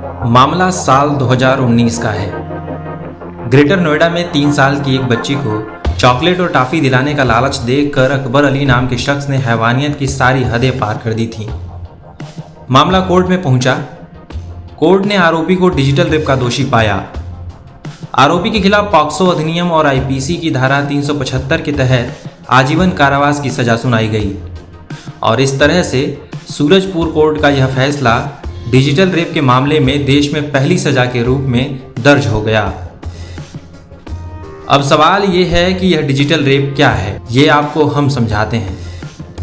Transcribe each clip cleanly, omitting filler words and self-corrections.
मामला साल 2019 का है। ग्रेटर नोएडा में 3 साल की एक बच्ची को चॉकलेट और टॉफी दिलाने का लालच देखकर अकबर अली नाम के शख्स ने हैवानियत की सारी हदें पार कर दी थीं। मामला कोर्ट में पहुंचा। कोर्ट ने आरोपी को डिजिटल रेप का दोषी पाया। आरोपी के खिलाफ पॉक्सो अधिनियम और आईपीसी की धारा 375 के तहत आजीवन कारावास की सजा सुनाई गई और इस तरह से सूरजपुर कोर्ट का यह फैसला डिजिटल रेप के मामले में देश में पहली सजा के रूप में दर्ज हो गया। अब सवाल ये है कि यह डिजिटल रेप क्या है, ये आपको हम समझाते हैं।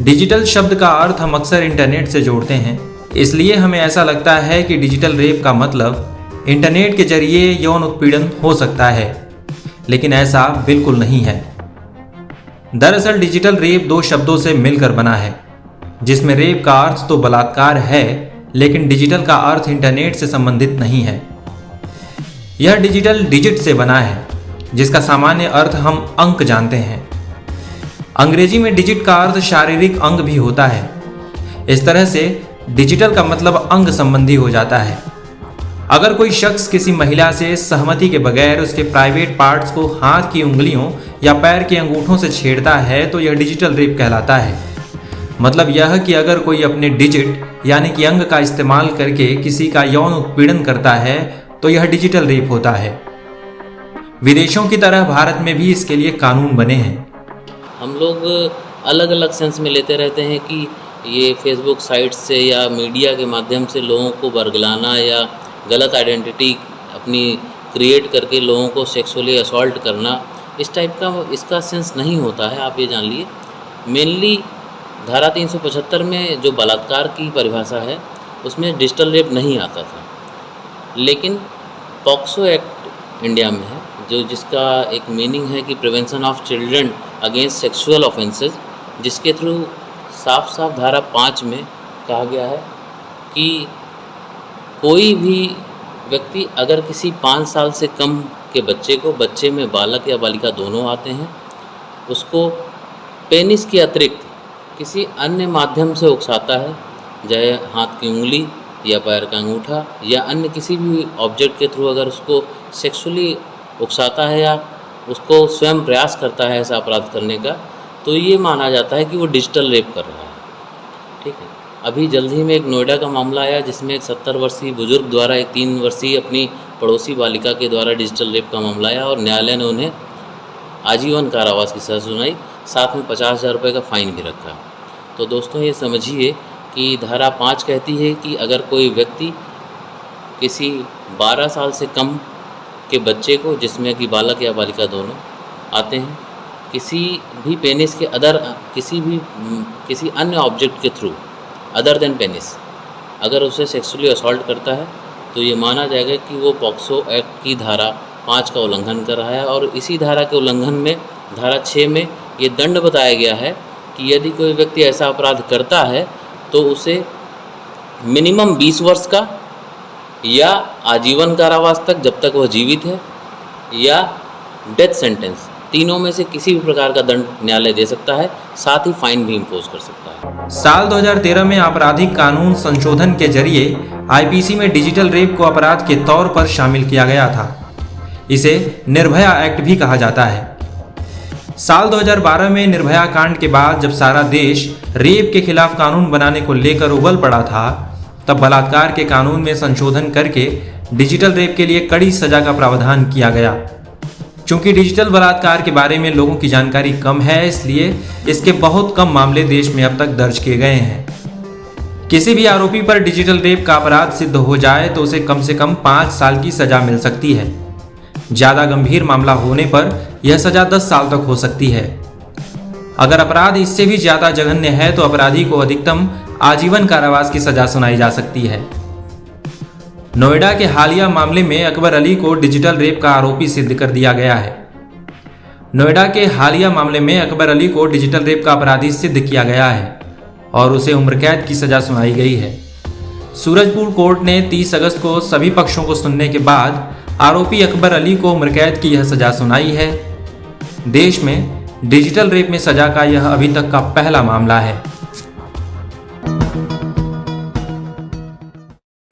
डिजिटल शब्द का अर्थ हम अक्सर इंटरनेट से जोड़ते हैं, इसलिए हमें ऐसा लगता है कि डिजिटल रेप का मतलब इंटरनेट के जरिए यौन उत्पीड़न हो सकता है, लेकिन ऐसा बिल्कुल नहीं है। दरअसल डिजिटल रेप 2 शब्दों से मिलकर बना है, जिसमें रेप का अर्थ तो बलात्कार है, लेकिन डिजिटल का अर्थ इंटरनेट से संबंधित नहीं है। यह डिजिटल डिजिट से बना है, जिसका सामान्य अर्थ हम अंक जानते हैं। अंग्रेजी में डिजिट का अर्थ शारीरिक अंग भी होता है। इस तरह से डिजिटल का मतलब अंग संबंधी हो जाता है। अगर कोई शख्स किसी महिला से सहमति के बगैर उसके प्राइवेट पार्ट्स को हाथ की उंगलियों या पैर के अंगूठों से छेड़ता है तो यह डिजिटल रेप कहलाता है। मतलब यह कि अगर कोई अपने डिजिट यानी कि अंग का इस्तेमाल करके किसी का यौन उत्पीड़न करता है तो यह डिजिटल रेप होता है। विदेशों की तरह भारत में भी इसके लिए कानून बने हैं। हम लोग अलग अलग सेंस में लेते रहते हैं कि ये फेसबुक साइट से या मीडिया के माध्यम से लोगों को बरगलाना या गलत आइडेंटिटी अपनी क्रिएट करके लोगों को सेक्सुअली असॉल्ट करना, इस टाइप का इसका सेंस नहीं होता है। आप ये जान लिए, मेनली धारा 375 में जो बलात्कार की परिभाषा है उसमें डिजिटल रेप नहीं आता था, लेकिन पॉक्सो एक्ट इंडिया में है जो जिसका एक मीनिंग है कि prevention of children against sexual offences, जिसके थ्रू साफ साफ धारा 5 में कहा गया है कि कोई भी व्यक्ति अगर किसी 5 साल से कम के बच्चे को, बच्चे में बालक या बालिका दोनों आते हैं, उसको पेनिस के अतिरिक्त किसी अन्य माध्यम से उकसाता है, चाहे हाथ की उंगली या पैर का अंगूठा या अन्य किसी भी ऑब्जेक्ट के थ्रू अगर उसको सेक्सुअली उकसाता है या उसको स्वयं प्रयास करता है ऐसा अपराध करने का, तो ये माना जाता है कि वो डिजिटल रेप कर रहा है। ठीक है। अभी जल्द ही में एक नोएडा का मामला आया जिसमें एक 70 वर्षीय बुजुर्ग द्वारा एक 3 वर्षीय अपनी पड़ोसी बालिका के द्वारा डिजिटल रेप का मामला आया और न्यायालय ने उन्हें आजीवन कारावास की सजा सुनाई, साथ में 50,000 रुपये का फाइन भी रखा। तो दोस्तों ये समझिए कि धारा 5 कहती है कि अगर कोई व्यक्ति किसी 12 साल से कम के बच्चे को, जिसमें कि बालक या बालिका दोनों आते हैं, किसी भी पेनिस के किसी अन्य ऑब्जेक्ट के थ्रू अदर देन पेनिस अगर उसे सेक्सुअली असॉल्ट करता है तो ये माना जाएगा कि वो पॉक्सो एक्ट की धारा 5 का उल्लंघन कर रहा है। और इसी धारा के उल्लंघन में धारा 6 में ये दंड बताया गया है कि यदि कोई व्यक्ति ऐसा अपराध करता है तो उसे मिनिमम 20 वर्ष का या आजीवन कारावास तक जब तक वह जीवित है, या डेथ सेंटेंस, तीनों में से किसी भी प्रकार का दंड न्यायालय दे सकता है, साथ ही फाइन भी इम्पोज कर सकता है। साल 2013 में आपराधिक कानून संशोधन के जरिए आईपीसी में डिजिटल रेप को अपराध के तौर पर शामिल किया गया था। इसे निर्भया एक्ट भी कहा जाता है। साल 2012 में निर्भया कांड के बाद जब सारा देश रेप के खिलाफ कानून बनाने को लेकर उबल पड़ा था, तब बलात्कार के कानून में संशोधन करके डिजिटल रेप के लिए कड़ी सजा का प्रावधान किया गया। चूंकि डिजिटल बलात्कार के बारे में लोगों की जानकारी कम है, इसलिए इसके बहुत कम मामले देश में अब तक दर्ज किए गए हैं। किसी भी आरोपी पर डिजिटल रेप का अपराध सिद्ध हो जाए तो उसे कम से कम 5 साल की सजा मिल सकती है। ज़्यादा गंभीर मामला होने पर यह सजा 10 साल तक हो सकती है। अगर अपराध इससे भी ज़्यादा जघन्य है तो अपराधी को अधिकतम आजीवन कारावास की सजा सुनाई जा सकती है। नोएडा के हालिया मामले में अकबर अली को डिजिटल रेप का आरोपी सिद्ध कर दिया गया है। नोएडा के हालिया मामले में अकबर अली को डिजिटल रेप का अपराधी सिद्ध किया गया है और उसे उम्र कैद की सजा सुनाई गई है। सूरजपुर कोर्ट ने 30 अगस्त को सभी पक्षों को सुनने के बाद आरोपी अकबर अली को उम्र कैद की यह सजा सुनाई है। देश में डिजिटल रेप में सजा का यह अभी तक का पहला मामला है।